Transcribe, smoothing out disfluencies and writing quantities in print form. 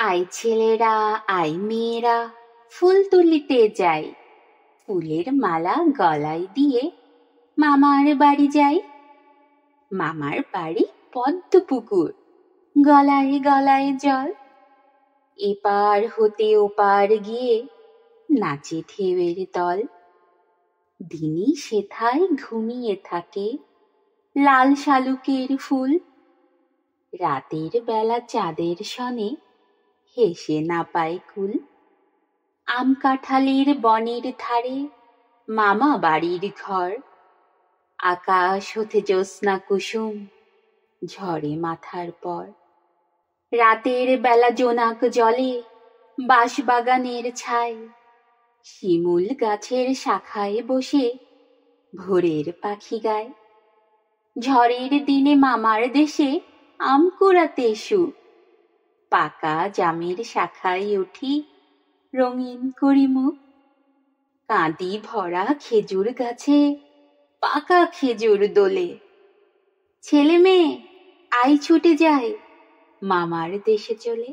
আয় ছেলেরা, আয় মেয়েরা, ফুল তুলিতে যাই, ফুলের মালা গলায় দিয়ে মামার বাড়ি যাই। মামার বাড়ি পদ্ম পুকুর, গলায় গলায় জল, এপার হতে ওপার গিয়ে নাচে ঢেউয়ের দল। দিনই সেথায় ঘুমিয়ে থাকে লাল শালুকের ফুল, রাতের বেলা চাঁদের সনে হেসে না পায় কুল। আম কাঁঠালের বনের ধারে মামা বাড়ির ঘর, আকাশ হতে জ্যোৎস্না কুসুম ঝরে মাথার পর। রাতের বেলা জোনাক জলে বাঁশবাগানের ছায়, শিমুল গাছের শাখায় বসে ভোরের পাখি গায়। ঝড়ের দিনে মামার দেশে আম কুড়াতে এসো, পাকা জামের শাখায় উঠি রঙিন করি মুখ। কাঁদি ভরা খেজুর গাছে পাকা খেজুর দোলে, ছেলে মেয়ে আই ছুটে যায় মামার দেশে চলে।